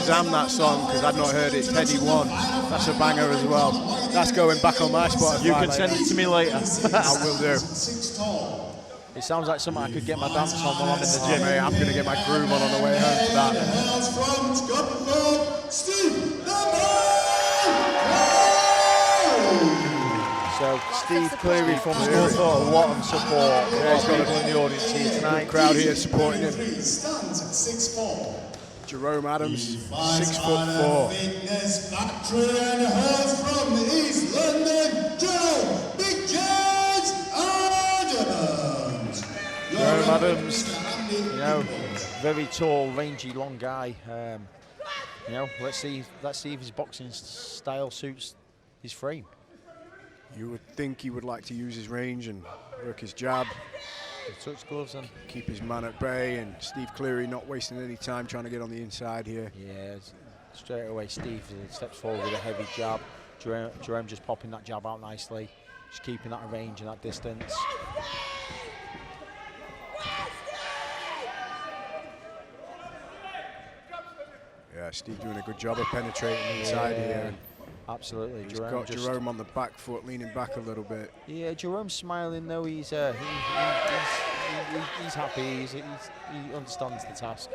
Shazam that song because I'd not heard it. Teddy One. That's a banger as well. That's going back on my Spotify. You can send it to me later. I will do. It sounds like something I could get my dance on while I'm in the gym. Mate, I'm going to get my groove on the way home to that. So Steve Cleary from Scunthorpe, a lot of support. Yeah, he's got people in the audience here tonight. Good crowd here supporting him. Jerome Adams, 6'4". From East London, Jerome Big James Adams. Jerome Adams, you know, very tall, rangy, long guy. You know, let's see if his boxing style suits his frame. You would think he would like to use his range and work his jab. Touch gloves and keep his man at bay, and Steve Cleary not wasting any time trying to get on the inside here. Yeah, straight away Steve steps forward with a heavy jab. Jerome just popping that jab out nicely, just keeping that range and that distance. Yeah, Steve doing a good job of penetrating inside here. Absolutely, He's got Jerome on the back foot, leaning back a little bit. Yeah, Jerome's smiling though. He's happy. He understands the task.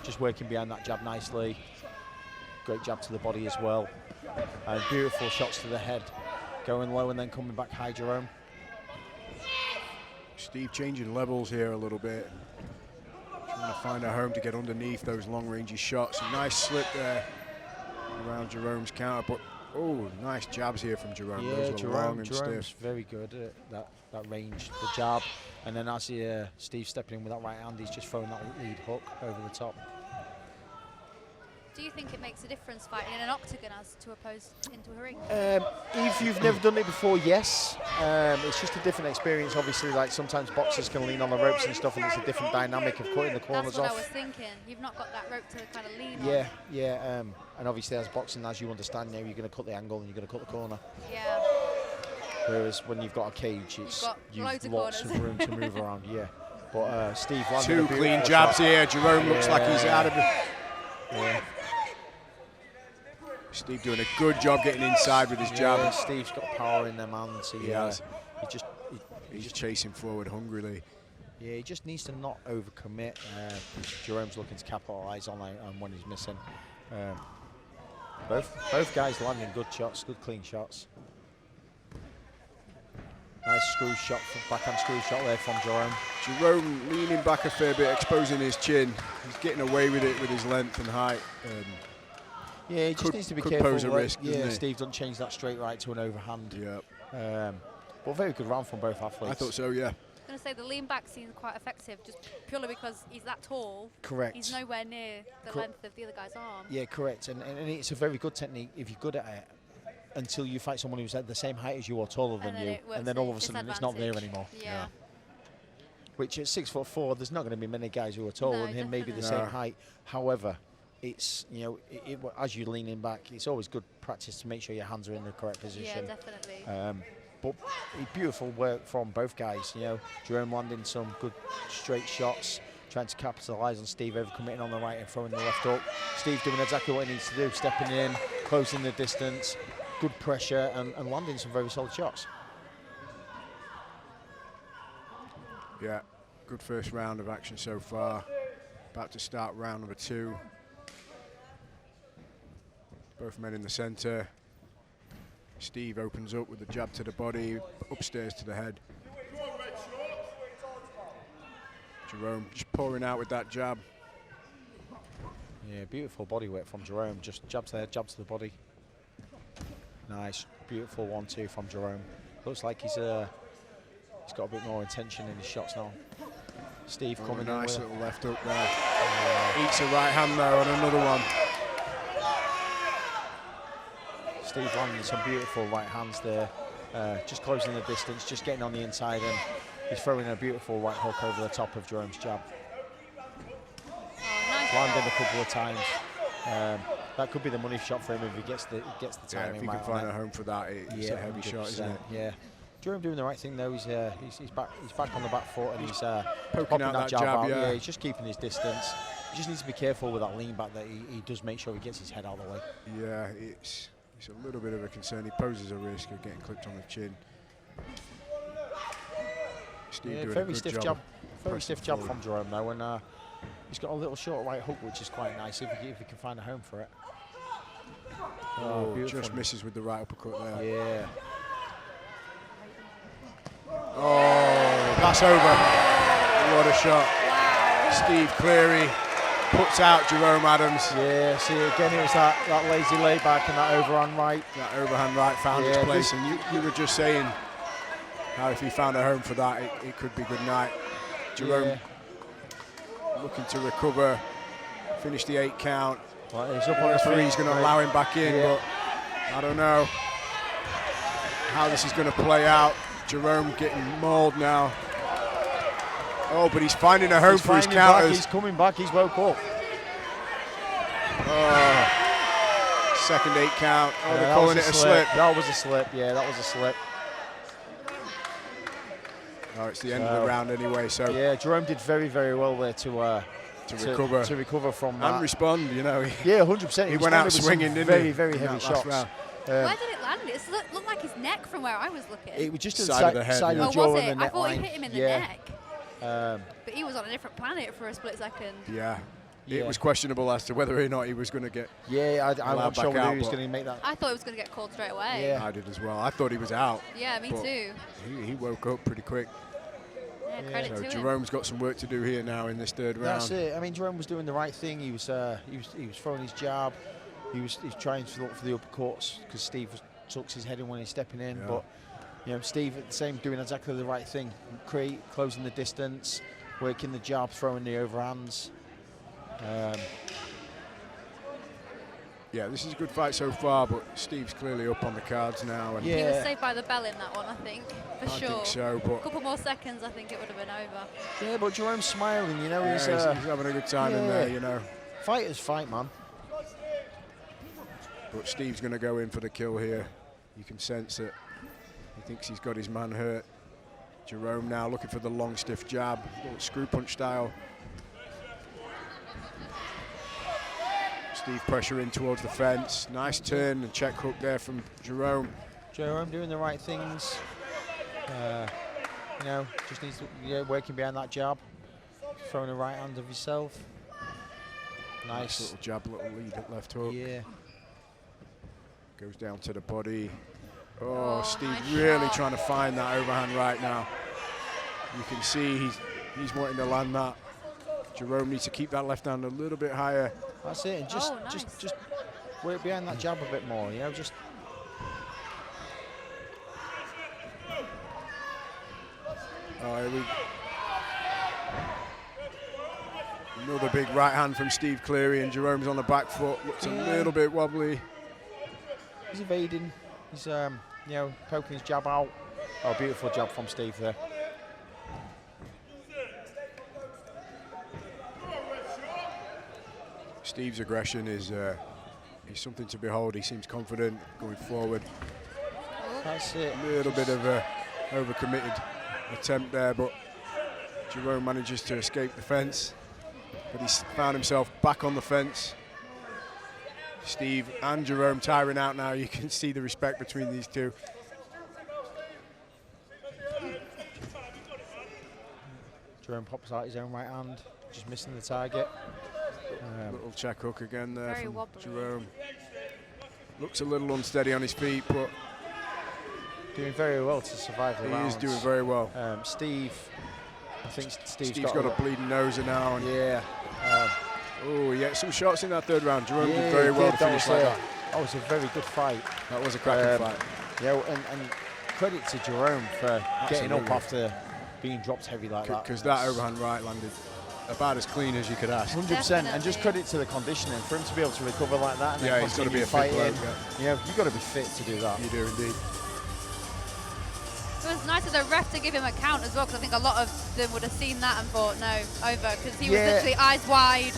Just working behind that jab nicely. Great jab to the body as well, and beautiful shots to the head, going low and then coming back high. Jerome. Steve changing levels here a little bit, trying to find a home to get underneath those long-range shots. A nice slip there around Jerome's counter, but oh, nice jabs here from Jerome. Yeah, those were long and Jerome's stiff. very good at that range, the jab, and then as Steve stepping in with that right hand, he's just throwing that lead hook over the top. Do you think it makes a difference fighting in an octagon as to opposed into a ring? If you've never done it before, yes. It's just a different experience. Obviously, like sometimes boxers can lean on the ropes and stuff, and it's a different dynamic of cutting the corners off. That's what I was thinking. You've not got that rope to kind of lean on. Yeah. And obviously, as boxing, as you understand now, you're going to cut the angle and you're going to cut the corner. Yeah. Whereas when you've got a cage, you've lots of room to move around. Yeah. But Steve landed two clean jabs here. Jerome looks like he's out of it. Yeah. Steve doing a good job getting inside with his jab. Yeah, Steve's got power in them hands. He's just chasing forward hungrily. Yeah, he just needs to not overcommit. Jerome's looking to capitalise on when he's missing. Both guys landing good shots, good clean shots. Nice screw shot, backhand screw shot there from Jerome. Jerome leaning back a fair bit, exposing his chin. He's getting away with it with his length and height. Yeah, he just needs to be careful. Pose a risk, yeah, Steve doesn't change that straight right to an overhand. Yeah. But very good round from both athletes. I thought so, yeah. I was going to say the lean back seems quite effective, just purely because he's that tall. Correct. He's nowhere near the length of the other guy's arm. Yeah, correct. And it's a very good technique if you're good at it, until you fight someone who's at the same height as you or taller than you, and then all of a sudden it's not there anymore. Yeah. Which at 6'4", there's not going to be many guys who are taller than him, maybe the same height. However, it's, you know, as you're leaning back, it's always good practice to make sure your hands are in the correct position. Yeah, definitely. But beautiful work from both guys. You know, Jerome landing some good straight shots, trying to capitalise on Steve overcommitting on the right and throwing the left up. Steve doing exactly what he needs to do, stepping in, closing the distance, good pressure, and landing some very solid shots. Yeah, good first round of action so far. About to start round number 2. Both men in the centre. Steve opens up with the jab to the body, upstairs to the head. Jerome just pouring out with that jab. Yeah, beautiful body weight from Jerome. Just jab to the head, jab to the body. Nice, beautiful 1-2 from Jerome. Looks like he's got a bit more intention in his shots now. Steve coming in. Nice little left hook there. Eats a right hand though, and another one. Steve landing some beautiful right hands there, just closing the distance, just getting on the inside, and he's throwing a beautiful right hook over the top of Jerome's jab. Nice landing a couple of times. That could be the money shot for him if he gets the timing right. If he can find a home for that, it's a heavy shot, isn't it? Yeah. Jerome doing the right thing though. He's back on the back foot, and he's Poking popping out that that jab jab, out. yeah. He's just keeping his distance. He just needs to be careful with that lean back that he does make sure he gets his head out of the way. Yeah, it's a little bit of a concern. He poses a risk of getting clipped on the chin. Steve doing a Very good stiff job jab. of Very pressing stiff jab forward. from Jerome though, and he's got a little short right hook, which is quite nice if he can find a home for it. Oh, beautiful. just misses with the right uppercut there. Yeah. Oh, that's over. What a shot. Steve Cleary puts out Jerome Adams. Yeah, see again it was that lazy layback and that overhand right. That overhand right found its place, and you were just saying how if he found a home for that, it could be good night. Jerome looking to recover, finish the 8 count. Well, he's up on his feet. He's going to allow him back in, but I don't know how this is going to play out. Jerome getting mauled now. Oh, but he's finding a home for his counters. He's coming back. He's woke up. Oh, second 8 count. Oh, they're calling it a slip. That was a slip. Yeah, that was a slip. Oh, it's the end of the round anyway. So yeah, Jerome did very, very well there to recover from that. And respond, you know. Yeah, 100%. He went out swinging, didn't very, he? very heavy shots. Where did it land? It looked like his neck from where I was looking. It was just to the side of the head. side Yeah. of the jaw was and the it? I neck thought line. he hit him in the neck. Um, But he was on a different planet for a split second. Yeah. Yeah. It was questionable as to whether or not he was going to get. yeah, I'm allowed not sure back out, whether he was but- going to make that. I thought he was going to get called straight away. Yeah. I did as well. I thought he was out. Yeah, me But too. He woke up pretty quick. Yeah, credit So to him. Jerome's got some work to do here now in this third round. That's it. I mean, Jerome was doing the right thing. He was throwing his jab. He was trying to look for the uppercuts because Steve tucks his head in when he's stepping in. Yeah. But you know, Steve at the same doing exactly the right thing. Closing the distance, working the jab, throwing the overhands. Yeah, this is a good fight so far, but Steve's clearly up on the cards now. And Yeah. He was saved by the bell in that one, I think, for I sure. think so, A but couple more seconds, I think it would have been over. Yeah, but Jerome's smiling. You know, yeah, he's he's having a good time in there, you know. Fighters fight, man. But Steve's going to go in for the kill here. You can sense it. He thinks he's got his man hurt. Jerome now looking for the long, stiff jab, little screw punch style. Steve pressure in towards the fence. Nice turn and check hook there from Jerome. Jerome doing the right things. You know, just needs to working behind that jab, throwing the right hand of himself. Nice. Little jab, little lead at left hook. Yeah. Goes down to the body. Oh, Steve nice really shot. trying to find that overhand right now. You can see he's wanting to land that. Jerome needs to keep that left hand a little bit higher. That's it. And just nice. just work behind that jab a bit more. You know, just. Oh, here we another big right hand from Steve Cleary, and Jerome's on the back foot. Looks a little bit wobbly. He's evading. He's you know, poking his jab out. Oh, beautiful jab from Steve there. Steve's aggression is something to behold. He seems confident going forward. That's it. A little bit of a overcommitted attempt there, but Jerome manages to escape the fence. But he's found himself back on the fence. Steve and Jerome tiring out now. You can see the respect between these two. Jerome pops out his own right hand, just missing the target. Little check hook again there Very from wobbly. Jerome. Looks a little unsteady on his feet, but Doing very well to survive the he rounds. is doing very well. Steve, I think Steve's got a bleeding noser now. And yeah. oh, he had some shots in that third round. Jerome Yeah, did very he well did. to finish like that. That was a very good fight. That was a cracking fight. Yeah, and credit to Jerome for getting up Absolutely. after being dropped heavy like that. Because that overhand right landed about as clean as you could ask. 100%, and just Definitely. credit to the conditioning for him to be able to recover like that. And Yeah, then he's got to be a continue fit fighting. bloke. You know, you've got to be fit to do that. You do indeed. It was nice of the ref to give him a count as well, because I think a lot of them would have seen that and thought, no, over, because he was Yeah. literally eyes wide,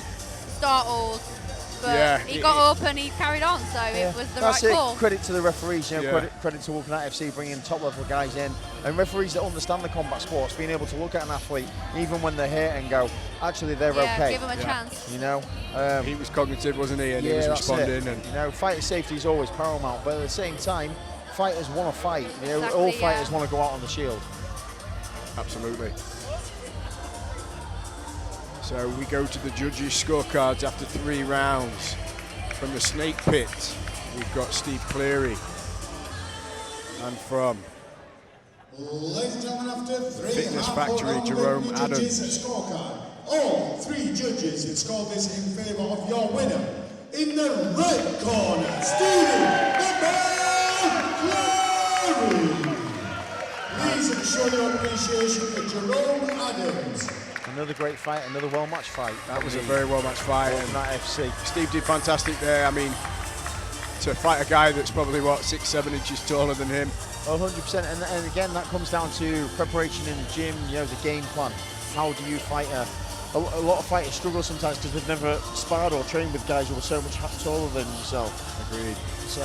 startled, but Yeah, he got up and he carried on, so it was the That's right it. call. Credit to the referees, you know, Yeah. credit to Wolkernite FC bringing top level guys in, and referees that understand the combat sports, being able to look at an athlete even when they're hurt and go, actually they're okay. Give him a chance. You know, He was cognitive, wasn't he? And he was that's responding. it. And you know, fighter safety is always paramount, but at the same time, fighters want to fight. You know, Exactly, all fighters yeah. want to go out on the shield. absolutely. So we go to the judges' scorecards after 3 rounds. From the Snake Pit, we've got Steve Cleary. And from Ladies and gentlemen, after 3 Fitness half-full Factory, rounds Jerome with the judges' Adams. scorecard. All 3 judges have scored this in favour of your winner. In the red corner, Stevie the Cleary. Please show your appreciation for Jerome Adams. Another great fight, another well-matched fight. That was a very well-matched fight. And Wolkernite FC. Steve did fantastic there. I mean, to fight a guy that's probably, what, 6-7 inches taller than him. 100%, and again, that comes down to preparation in the gym, you know, the game plan. How do you fight a lot of fighters struggle sometimes because they've never sparred or trained with guys who are so much taller than themselves. Agreed. So